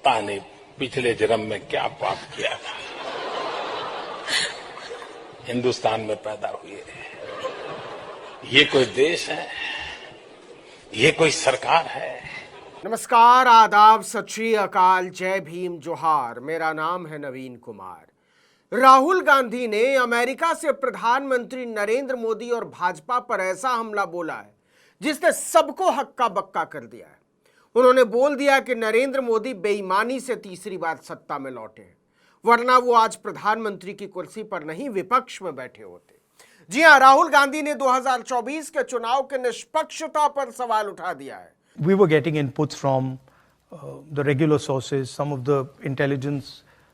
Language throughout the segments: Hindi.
पता नहीं पिछले जन्म में क्या पाप किया था, हिंदुस्तान में पैदा हुए। ये कोई देश है? ये कोई सरकार है? नमस्कार, आदाब, सत श्री अकाल, जय भीम, जोहार। मेरा नाम है नवीन कुमार। राहुल गांधी ने अमेरिका से प्रधानमंत्री नरेंद्र मोदी और भाजपा पर ऐसा हमला बोला है जिसने सबको हक्का बक्का कर दिया है। उन्होंने बोल दिया कि नरेंद्र मोदी बेईमानी से तीसरी बार सत्ता में लौटे हैं, वरना वो आज प्रधानमंत्री की कुर्सी पर नहीं विपक्ष में बैठे होते। जी हां, राहुल गांधी ने 2024 के चुनाव के निष्पक्षता पर सवाल उठा दिया है। We were getting inputs from the regular sources. Some of the intelligence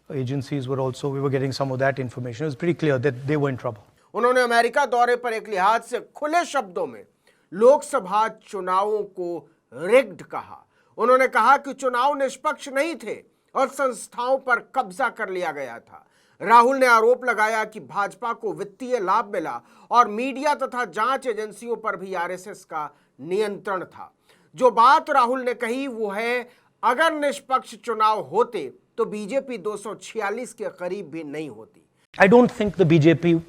agencies were also, we were getting some of that information. It was pretty clear that they were in trouble. उन्होंने अमेरिका दौरे पर एक लिहाज से खुले शब्दों में लोकसभा चुनावों को रिग्ड कहा। उन्होंने कहा कि चुनाव निष्पक्ष नहीं थे और संस्थाओं पर कब्जा कर लिया गया था। राहुल ने आरोप लगाया कि भाजपा को वित्तीय लाभ मिला और मीडिया तथा जांच एजेंसियों पर भी आरएसएस का नियंत्रण था। जो बात राहुल ने कही वो है, अगर निष्पक्ष चुनाव होते तो बीजेपी 246 के करीब भी नहीं होती। I don't think the BJP,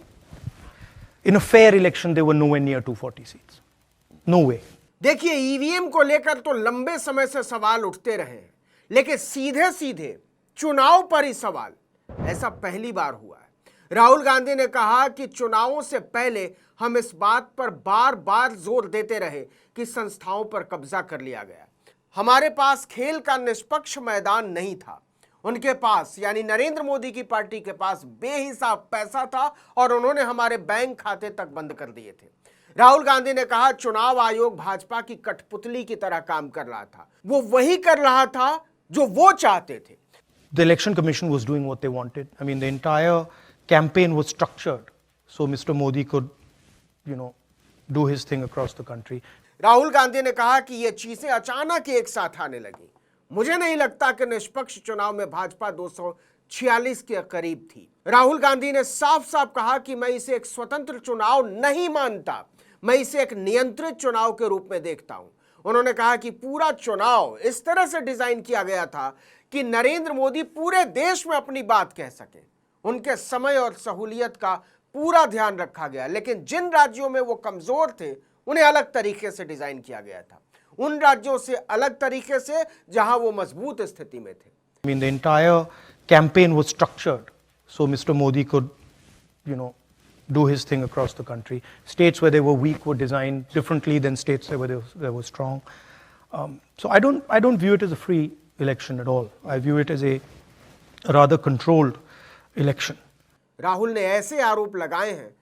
in a fair election, they were nowhere near 240 seats. No way. देखिए, ईवीएम को लेकर तो लंबे समय से सवाल उठते रहे हैं, लेकिन सीधे सीधे चुनाव पर ही सवाल ऐसा पहली बार हुआ है। राहुल गांधी ने कहा कि चुनावों से पहले हम इस बात पर बार बार जोर देते रहे कि संस्थाओं पर कब्जा कर लिया गया। हमारे पास खेल का निष्पक्ष मैदान नहीं था। उनके पास यानी नरेंद्र मोदी की पार्टी के पास बेहिसाब पैसा था और उन्होंने हमारे बैंक खाते तक बंद कर दिए थे। राहुल गांधी ने कहा चुनाव आयोग भाजपा की कठपुतली की तरह काम कर रहा था। वो वही कर रहा था जो वो चाहते थे। The election commission was doing what they wanted. I mean, the entire campaign was structured so Mr. Modi could, do his thing across the country. Rahul Gandhi ने कहा कि ये चीजें अचानक एक साथ आने लगी। मुझे नहीं लगता कि निष्पक्ष चुनाव में भाजपा 246 के करीब थी। राहुल गांधी ने साफ साफ कहा कि मैं इसे एक स्वतंत्र चुनाव नहीं मानता, मैं इसे एक नियंत्रित चुनाव के रूप में देखता हूं। उन्होंने कहा कि पूरा चुनाव इस तरह से डिजाइन किया गया था कि नरेंद्र मोदी पूरे देश में अपनी बात कह सके। उनके समय और सहूलियत का पूरा ध्यान रखा गया, लेकिन जिन राज्यों में वो कमजोर थे उन्हें अलग तरीके से डिजाइन किया गया था, उन राज्यों से अलग तरीके से जहां वो मजबूत स्थिति में थे। I mean, the entire campaign was structured so Mr. Modi could, do his thing across the country. States where they were weak were designed differently than states where they were strong. So I don't view it as a free election at all. I view it as a rather controlled election. Rahul ने ऐसे आरोप लगाए हैं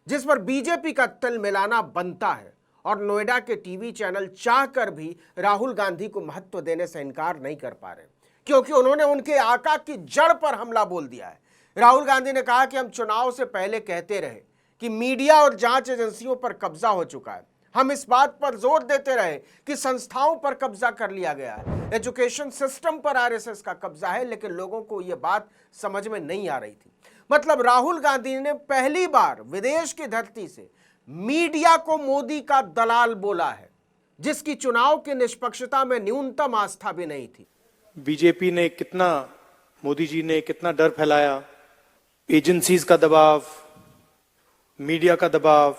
जिस पर बीजेपी का तिल मिलाना बनता है और नोएडा के टीवी चैनल चाहकर भी राहुल गांधी को महत्व देने से इनकार नहीं कर पा रहे, क्योंकि उन्होंने उनके आका की जड़ पर हमला बोल दिया है। राहुल गांधी ने कहा कि हम चुनाव से पहले कहते रहे कि मीडिया और जांच एजेंसियों पर कब्जा हो चुका है। हम इस बात पर जोर देते रहे कि संस्थाओं पर कब्जा कर लिया गया है, एजुकेशन सिस्टम पर आरएसएस का कब्जा है, लेकिन लोगों को यह बात समझ में नहीं आ रही थी। मतलब राहुल गांधी ने पहली बार विदेश की धरती से मीडिया को मोदी का दलाल बोला है, जिसकी चुनाव की निष्पक्षता में न्यूनतम आस्था भी नहीं थी। बीजेपी ने कितना, मोदी जी ने कितना डर फैलाया, एजेंसीज का दबाव, मीडिया का दबाव।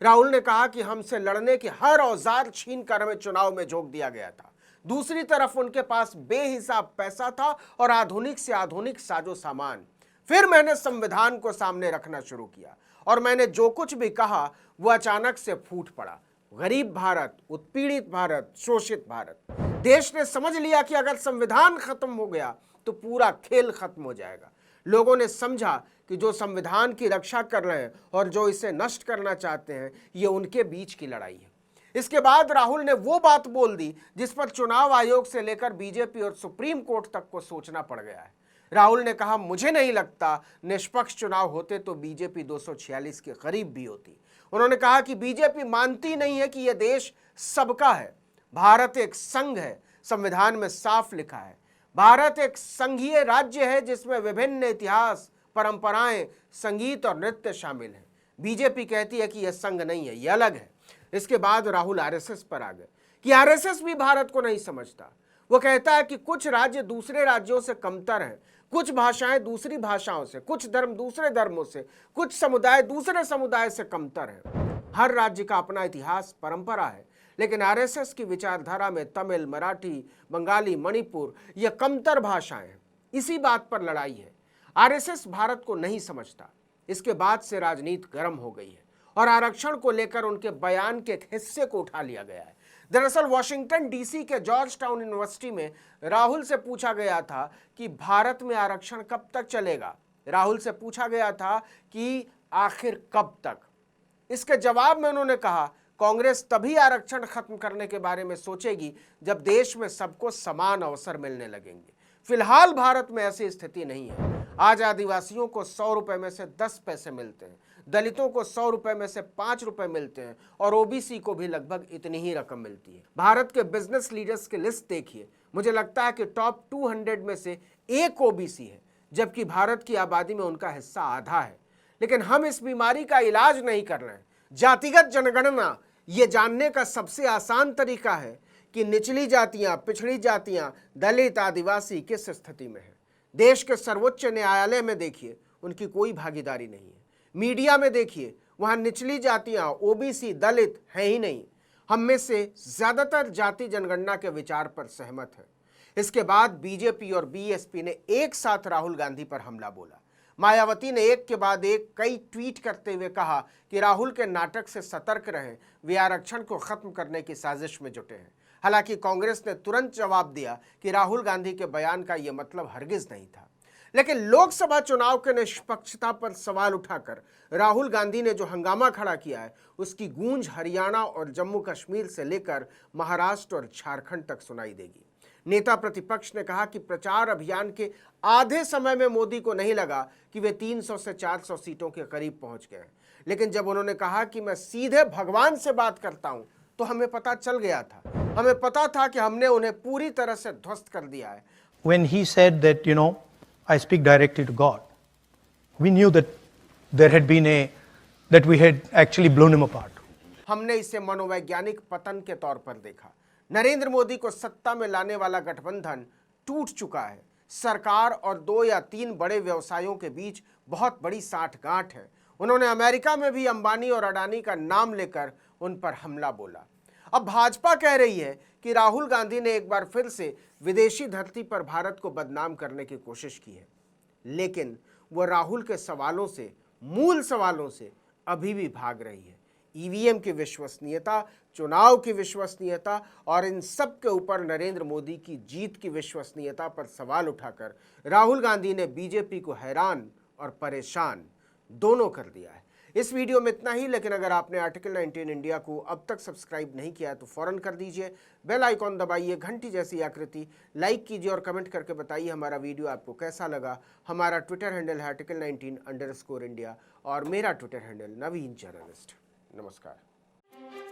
राहुल ने कहा कि हमसे लड़ने के हर औजार छीन कर हमें चुनाव में झोंक दिया गया था। दूसरी तरफ उनके पास बेहिसाब पैसा था और आधुनिक से आधुनिक साजो सामान। फिर मैंने संविधान को सामने रखना शुरू किया और मैंने जो कुछ भी कहा वो अचानक से फूट पड़ा। गरीब भारत, उत्पीड़ित भारत, शोषित भारत। देश ने समझ लिया कि अगर संविधान खत्म हो गया तो पूरा खेल खत्म हो जाएगा। लोगों ने समझा कि जो संविधान की रक्षा कर रहे हैं और जो इसे नष्ट करना चाहते हैं, ये उनके बीच की लड़ाई है। इसके बाद राहुल ने वो बात बोल दी जिस पर चुनाव आयोग से लेकर बीजेपी और सुप्रीम कोर्ट तक को सोचना पड़ गया है। राहुल ने कहा मुझे नहीं लगता निष्पक्ष चुनाव होते तो बीजेपी 246 के करीब भी होती। उन्होंने कहा कि बीजेपी मानती नहीं है कि यह देश सबका है। भारत एक संघ है, संविधान में साफ लिखा है। भारत एक संघीय राज्य है जिसमें विभिन्न इतिहास, परंपराएं, संगीत और नृत्य शामिल हैं। बीजेपी कहती है कि यह संघ नहीं है, यह अलग है। इसके बाद राहुल आरएसएस पर आ गए कि आरएसएस भी भारत को नहीं समझता। वो कहता है कि कुछ राज्य दूसरे राज्यों से कमतर हैं, कुछ भाषाएं दूसरी भाषाओं से, कुछ धर्म दूसरे धर्मों से, कुछ समुदाय दूसरे समुदाय से कमतर हैं। हर राज्य का अपना इतिहास, परंपरा है, लेकिन आरएसएस की विचारधारा में तमिल, मराठी, बंगाली, मणिपुर ये कमतर भाषाएं हैं। इसी बात पर लड़ाई है। आरएसएस भारत को नहीं समझता। इसके बाद से राजनीति गर्म हो गई है और आरक्षण को लेकर उनके बयान के एक हिस्से को उठा लिया गया है। दरअसल वॉशिंगटन डीसी के जॉर्ज टाउन यूनिवर्सिटी में राहुल से पूछा गया था कि भारत में आरक्षण कब तक चलेगा। राहुल से पूछा गया था कि आखिर कब तक। इसके जवाब में उन्होंने कहा, कांग्रेस तभी आरक्षण खत्म करने के बारे में सोचेगी जब देश में सबको समान अवसर मिलने लगेंगे। फिलहाल भारत में ऐसी स्थिति नहीं है। आज आदिवासियों को 100 रुपए में से 10 पैसे मिलते हैं, दलितों को 100 रुपए में से 5 रुपए मिलते हैं और ओबीसी को भी लगभग इतनी ही रकम मिलती है। भारत के बिजनेस लीडर्स की लिस्ट देखिए, मुझे लगता है कि टॉप 200 में से एक ओबीसी है, जबकि भारत की आबादी में उनका हिस्सा आधा है। लेकिन हम इस बीमारी का इलाज नहीं कर रहे हैं। जातिगत जनगणना ये जानने का सबसे आसान तरीका है कि निचली जातियां, पिछड़ी जातियां, दलित, आदिवासी किस स्थिति में है। देश के सर्वोच्च न्यायालय में देखिए, उनकी कोई भागीदारी नहीं है। मीडिया में देखिए, वहां निचली जातियां, ओबीसी, दलित हैं ही नहीं। हम में से ज्यादातर जाति जनगणना के विचार पर सहमत है। इसके बाद बीजेपी और बीएसपी ने एक साथ राहुल गांधी पर हमला बोला। मायावती ने एक के बाद एक कई ट्वीट करते हुए कहा कि राहुल के नाटक से सतर्क रहें, वे आरक्षण को खत्म करने की साजिश में जुटे हैं। हालांकि कांग्रेस ने तुरंत जवाब दिया कि राहुल गांधी के बयान का यह मतलब हरगिज नहीं था। लेकिन लोकसभा चुनाव के निष्पक्षता पर सवाल उठाकर राहुल गांधी ने जो हंगामा खड़ा किया है, उसकी गूंज हरियाणा और जम्मू कश्मीर से लेकर महाराष्ट्र और झारखंड तक सुनाई देगी। नेता प्रतिपक्ष ने कहा कि प्रचार अभियान के आधे समय में मोदी को नहीं लगा कि वे 300 से 400 सीटों के करीब पहुंच गए। लेकिन जब उन्होंने कहा कि मैं सीधे भगवान से बात करता हूं, तो हमें पता चल गया था। हमें पता था कि हमने उन्हें पूरी तरह से ध्वस्त कर दिया है। When he said that, I speak directly to God, we knew that there had been that we had actually blown him apart. हमने इसे मनोवैज्ञानिक पतन के तौर पर देखा। नरेंद्र मोदी को सत्ता में लाने वाला गठबंधन टूट चुका है। सरकार और 2 या 3 बड़े व्यवसायों के बीच बहुत बड़ी साठगांठ है। उन्होंने अमेरिका में भी अंबानी और अडानी का नाम लेकर उन पर हमला बोला। अब भाजपा कह रही है कि राहुल गांधी ने एक बार फिर से विदेशी धरती पर भारत को बदनाम करने की कोशिश की है, लेकिन वो राहुल के सवालों से, मूल सवालों से अभी भी भाग रही है। ईवीएम की विश्वसनीयता, चुनाव की विश्वसनीयता और इन सब के ऊपर नरेंद्र मोदी की जीत की विश्वसनीयता पर सवाल उठाकर राहुल गांधी ने बीजेपी को हैरान और परेशान दोनों कर दिया है। इस वीडियो में इतना ही, लेकिन अगर आपने आर्टिकल 19 इंडिया को अब तक सब्सक्राइब नहीं किया है तो फौरन कर दीजिए। बेल आइकॉन दबाइए, घंटी जैसी आकृति, लाइक कीजिए और कमेंट करके बताइए हमारा वीडियो आपको कैसा लगा। हमारा ट्विटर हैंडल है article19_India और मेरा ट्विटर हैंडल नवीन जर्नलिस्ट। नमस्कार।